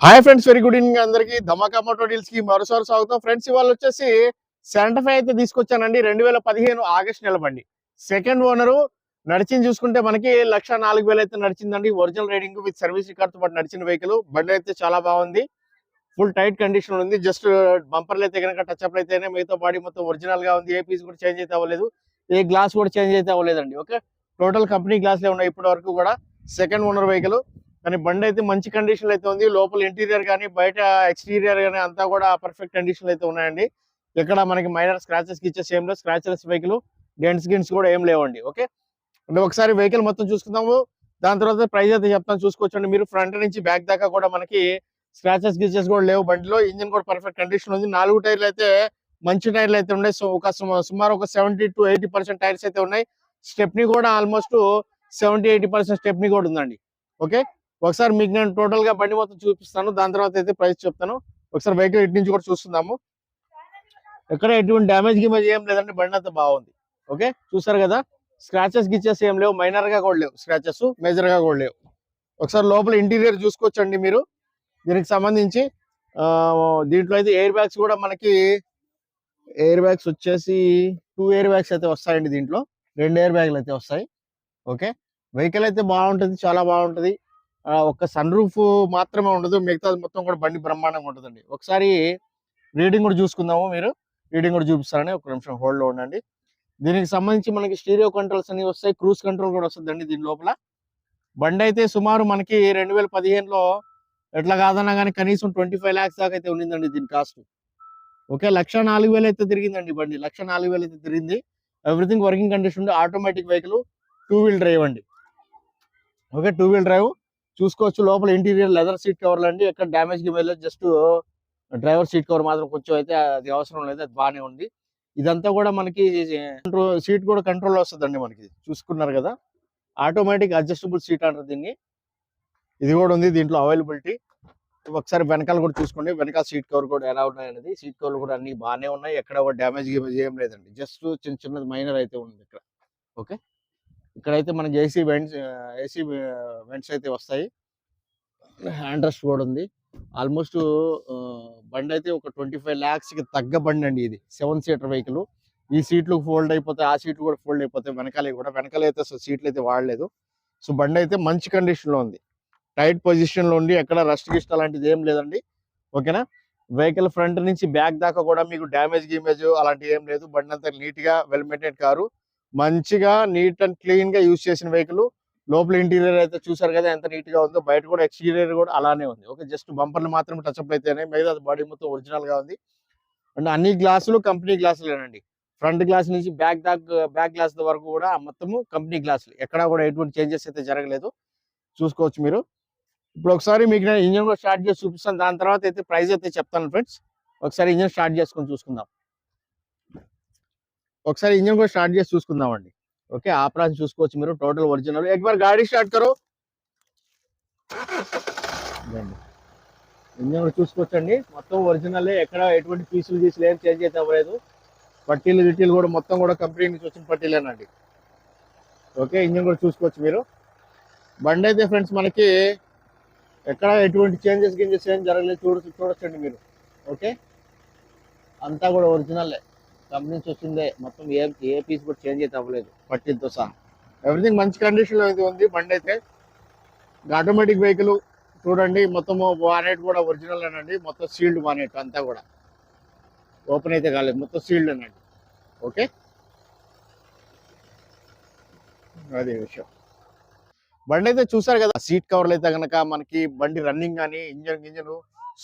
Hi friends, very good evening అందరికి. ధమాకా motor deals కి మరోసారి స్వాగతం. ఫ్రెండ్స్, ఇవాళ వచ్చేసి సెంటఫై అయితే తీసుకొచ్చానండి. 2015 ఆగస్ట్ నెల బండి. Second owner. నడిచింది చూసుకుంటే మనకి 1,04,000 అయితే నడిచిందండి. Original riding with service record తో పాటు నడిచిన వెహికల్. బండి అయితే చాలా బాగుంది. ఫుల్ టైట్ కండిషన్ ఉంది. జస్ట్ బంపర్లు అయితే కనుక టచ్ అప్ అయితేనే, మిగతా బాడీ మొత్తం ఒరిజినల్ గా ఉంది. ఏ పీస్ కూడా చేంజ్ అయితే అవ్వలేదు, ఏ గ్లాస్ కూడా చేంజ్ అయితే అవ్వలేదండి. ఓకే, టోటల్ కంపెనీ గ్లాస్లే ఉన్నాయి ఇప్పటి వరకు కూడా. సెకండ్ ఓనర్ వెహికల్, కానీ బండి అయితే మంచి కండిషన్ అయితే ఉంది. లోపల ఇంటీరియర్ కానీ బయట ఎక్స్టీరియర్ కానీ అంతా కూడా పర్ఫెక్ట్ కండిషన్ అయితే ఉన్నాయండి. ఇక్కడ మనకి మైనర్ స్క్రాచెస్ ఇచ్చేసి ఏం లేదు. స్క్రాచెస్ వెహికల్, డెంట్స్ గిన్స్ కూడా ఏం లేవండి. ఓకే, అంటే ఒకసారి వెహికల్ మొత్తం చూసుకుందాము. దాని తర్వాత ప్రైస్ అయితే చెప్తాను, చూసుకోవచ్చండి మీరు. ఫ్రంట్ నుంచి బ్యాక్ దాకా కూడా మనకి స్క్రాచెస్ గిచెస్ కూడా లేవు బండిలో. ఇంజిన్ కూడా పర్ఫెక్ట్ కండిషన్ ఉంది. 4 టైర్లు అయితే మంచి టైర్లు అయితే ఉన్నాయి. సో సుమారు ఒక 70 to 80% టైర్స్ అయితే ఉన్నాయి. స్టెప్నీ కూడా ఆల్మోస్ట్ 70-80% స్టెప్నీ కూడా ఉందండి. ఓకే, ఒకసారి మీకు నేను టోటల్ గా బండి మొత్తం చూపిస్తాను. దాని తర్వాత అయితే ప్రైస్ చెప్తాను. ఒకసారి వెహికల్ ఇటు నుంచి కూడా చూస్తున్నాము. ఎక్కడ ఎటువంటి డ్యామేజ్ గిమేజ్ ఏం లేదండి. బండి అంతా బాగుంది. ఓకే, చూసారు కదా, స్క్రాచెస్ గిచ్చెస్ ఏం లేవు. మైనర్ గా కూడా లేవు స్క్రాచెస్, మేజర్ గా కూడా లేవు. ఒకసారి లోపల ఇంటీరియర్ చూసుకోవచ్చండి మీరు. దీనికి సంబంధించి దీంట్లో అయితే ఎయిర్ బ్యాగ్స్ కూడా మనకి ఎయిర్ బ్యాగ్స్ వచ్చేసి 2 ఎయిర్ బ్యాగ్స్ అయితే వస్తాయండి. దీంట్లో 2 ఎయిర్ బ్యాగ్లు అయితే వస్తాయి. ఓకే, వెహికల్ అయితే బాగుంటుంది, చాలా బాగుంటుంది. ఒక సన్ రూఫ్ మాత్రమే ఉండదు, మిగతాది మొత్తం కూడా బండి బ్రహ్మాండంగా ఉంటుందండి. ఒకసారి రీడింగ్ కూడా చూసుకుందాము. మీరు రీడింగ్ కూడా చూపిస్తారని ఒక నిమిషం హోల్డ్ లో ఉండండి. దీనికి సంబంధించి మనకి స్టీరియో కంట్రోల్స్ అన్ని వస్తాయి, క్రూజ్ కంట్రోల్ కూడా వస్తుందండి దీని లోపల. బండి అయితే సుమారు మనకి 2015లో ఎట్లా కాదన్నా కానీ కనీసం 25 lakhs దాకా అయితే ఉండిందండి దీని కాస్ట్. ఓకే, 1,04,000 అయితే తిరిగిందండి బండి. 1,04,000 అయితే తిరిగింది. ఎవ్రీథింగ్ వర్కింగ్ కండిషన్ ఉంది. ఆటోమేటిక్ వెహికల్, 2 wheel డ్రైవ్ అండి. ఓకే, 2 wheel డ్రైవ్ చూసుకోవచ్చు. లోపల ఇంటీరియర్ లెదర్ సీట్ కవర్లు అండి. ఎక్కడ డ్యామేజ్ గిమేజ్, జస్ట్ డ్రైవర్ సీట్ కవర్ మాత్రం కొంచెం అయితే అది అవసరం లేదు, అది బాగానే ఉంది. ఇదంతా కూడా మనకి సీట్ కూడా కంట్రోల్ వస్తుందండి మనకి. చూసుకున్నారు కదా, ఆటోమేటిక్ అడ్జస్టబుల్ సీట్ అంటారు దీన్ని. ఇది కూడా ఉంది దీంట్లో అవైలబిలిటీ. ఒకసారి వెనకాల కూడా చూసుకోండి. వెనకాల సీట్ కవర్ కూడా ఎలా ఉన్నాయనేది. సీట్ కవర్లు కూడా అన్ని బాగానే ఉన్నాయి. ఎక్కడ కూడా డ్యామేజ్ గిమేజ్ ఏం లేదండి. జస్ట్ చిన్నది మైనర్ అయితే ఉంది ఇక్కడ. ఓకే, ఇక్కడైతే మనకి ఏసీ వెంట్స్ అయితే వస్తాయి. హ్యాండ్ రెస్ట్ కూడా ఉంది. ఆల్మోస్ట్ బండి అయితే ఒక 25 lakhs కి తగ్గ బండి అండి ఇది. 7 seater వెహికల్. ఈ సీట్లు ఫోల్డ్ అయిపోతాయి, ఆ సీట్లు కూడా ఫోల్డ్ అయిపోతాయి. వెనకాల అయితే సీట్లు అయితే వాడలేదు. సో బండి అయితే మంచి కండిషన్ లో ఉంది. టైట్ పొజిషన్ లో ఉండి ఎక్కడ రస్ట్ గిస్ట్ అలాంటిది ఏం లేదండి. ఓకేనా, వెహికల్ ఫ్రంట్ నుంచి బ్యాక్ దాకా కూడా మీకు డ్యామేజ్ గిమేజ్ అలాంటివి ఏం లేదు. బండి అంతా నీట్ గా వెల్ మెయింటైన్ కారు. మంచిగా నీట్ అండ్ క్లీన్ గా యూజ్ చేసిన వెహికల్. లోపల ఇంటీరియర్ అయితే చూసారు కదా ఎంత నీట్ గా ఉందో. బయట కూడా ఎక్స్టీరియర్ కూడా అలానే ఉంది. ఓకే, జస్ట్ బంపర్లు మాత్రం టచ్అప్ అయితేనే, మిగతా బాడీ మొత్తం ఒరిజినల్ గా ఉంది. అండ్ అన్ని గ్లాసులు కంపెనీ గ్లాసులేనండి. ఫ్రంట్ గ్లాస్ నుంచి బ్యాక్ గ్లాస్ వరకు కూడా మొత్తము కంపెనీ గ్లాసులు. ఎక్కడా కూడా ఎటువంటి చేంజెస్ అయితే జరగలేదు, చూసుకోవచ్చు మీరు. ఇప్పుడు ఒకసారి మీకు నేను ఇంజన్ కూడా స్టార్ట్ చేసి చూపిస్తాను. దాని తర్వాత అయితే ప్రైస్ అయితే చెప్తాను ఫ్రెండ్స్. ఒకసారి ఇంజన్ స్టార్ట్ చేసుకొని చూసుకుందాం. ఒకసారి ఇంజన్ కూడా స్టార్ట్ చేసి చూసుకుందాం అండి. ఓకే, ఆపరాన్ని చూసుకోవచ్చు మీరు. Total original. एक बार गाड़ी स्टार्ट करो. ఇంజన్ కూడా చూసుకోవచ్చండి, మొత్తం ఒరిజినల్. ఎక్కడ ఎటువంటి పీసులు గీసులు ఏం చేంజ్ అయితే అవ్వలేదు. పట్టీలు గిట్టీలు కూడా మొత్తం కూడా కంపెనీ నుంచి వచ్చిన పట్టీలేనండి. ఓకే, ఇంజన్ కూడా చూసుకోవచ్చు మీరు. బండి అయితే ఫ్రెండ్స్ మనకి ఎక్కడ ఎటువంటి చేంజెస్ ఏం జరగలేదు. చూడొచ్చండి మీరు. ఓకే, అంతా కూడా ఒరిజినల్ కంపెనీ నుంచి వచ్చిందే. మొత్తం ఏ పీస్ కూడా చేంజ్ అయితే అవ్వలేదు, పట్టీలతో సహా. ఎవ్రీథింగ్ మంచి కండిషన్ లో అయితే ఉంది బండి అయితే. ఆటోమేటిక్ వెహికల్ చూడండి. మొత్తం వానెట్ కూడా ఒరిజినల్ అనండి. మొత్తం సీల్డ్ వానెట్ అంతా కూడా. ఓపెన్ అయితే కాలేదు, మొత్తం సీల్డ్ అనండి. ఓకే, అదే విషయం. బండి అయితే చూసారు కదా, సీట్ కవర్లు అయితే కనుక మనకి బండి రన్నింగ్ కానీ ఇంజన్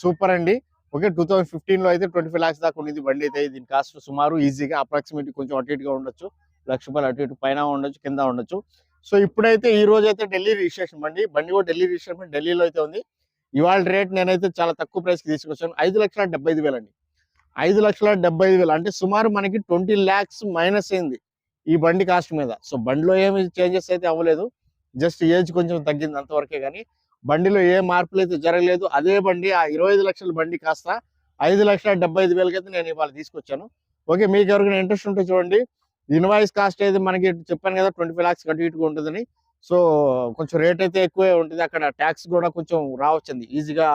సూపర్ అండి. ఓకే, 2015లో అయితే 25 lakhs దాకా ఉండేది బండి అయితే. దీని కాస్ట్ సుమారు ఈజీగా అప్రాక్సిమేట్లీ కొంచెం అటు ఇటుగా ఉండొచ్చు, ₹1,00,000 అటు ఇటు పైన ఉండొచ్చు, కింద ఉండొచ్చు. సో ఇప్పుడైతే ఈ రోజు అయితే ఢిల్లీ రిజిస్ట్రేషన్ బండి కూడా ఢిల్లీ రిజిస్ట్రేషన్ ఢిల్లీలో అయితే ఉంది. ఇవాళ రేట్ నేనైతే చాలా తక్కువ ప్రైస్ కి తీసుకొచ్చాను. 5,75,000 అండి. 5,75,000 అంటే సుమారు మనకి 20 lakhs మైనస్ అయింది ఈ బండి కాస్ట్ మీద. సో బండిలో ఏమి చేంజెస్ అయితే అవ్వలేదు, జస్ట్ ఏజ్ కొంచెం తగ్గింది అంతవరకే. కానీ బండిలో ఏ మార్పులు అయితే జరగలేదు. అదే బండి, ఆ 25 లక్షల బండి కాస్త 5,75,000 అయితే నేను ఇవాళ తీసుకొచ్చాను. ఓకే, మీకు ఎవరికైనా ఇంట్రెస్ట్ ఉంటే చూడండి. ఇన్వాయిస్ కాస్ట్ అయితే మనకి చెప్పాను కదా 25 lakhs అటు ఇటుగా ఉంటుందని. సో కొంచెం రేట్ అయితే ఎక్కువే ఉంటుంది. అక్కడ ట్యాక్స్ కూడా కొంచెం రావచ్చింది ఈజీగా.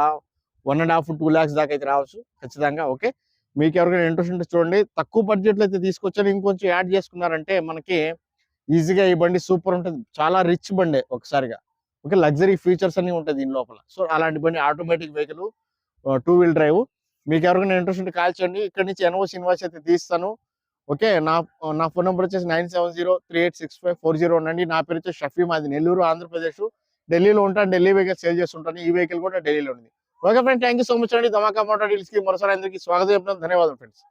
1.5-2 lakhs దాకా అయితే రావచ్చు ఖచ్చితంగా. ఓకే, మీకు ఎవరికైనా ఇంట్రెస్ట్ ఉంటే చూడండి. తక్కువ బడ్జెట్లో అయితే తీసుకొచ్చాను. ఇంకొంచెం యాడ్ చేసుకున్నారంటే మనకి ఈజీగా ఈ బండి సూపర్ ఉంటుంది. చాలా రిచ్ బండి ఒకసారిగా. ఓకే, లగ్జరీ ఫీచర్స్ అన్ని ఉంటాయి దీని లోపల. సో అలాంటి బండి ఆటోమేటిక్ వెహికల్, 2 వీల్ డ్రైవ్. మీకు ఎవరికైనా ఇంట్రెస్ట్ ఉంటే కాల్ చేయండి. ఇక్కడ నుంచి ఎన్ఓసి ఇన్వాయిస్ అయితే తీస్తాను. ఓకే, నా ఫోన్ నెంబర్ వచ్చేసి 9703865401 అండి. నా పేరు వచ్చేసి షఫీ, మాది నెల్లూరు, ఆంధ్రప్రదేశ్. ఢిల్లీలో ఉంటాను. ఢిల్లీ వెహికల్ సేల్ చేస్తుంటాను. ఈ వెహికల్ కూడా ఢిల్లీలో ఉంది. Okay friend, thank you so much అండి. ధమాకా మోటార్ డీల్స్ కి మరోసారి అందరికీ స్వాగతం చెప్తున్నాను. ధన్యవాదాలు ఫ్రెండ్స్.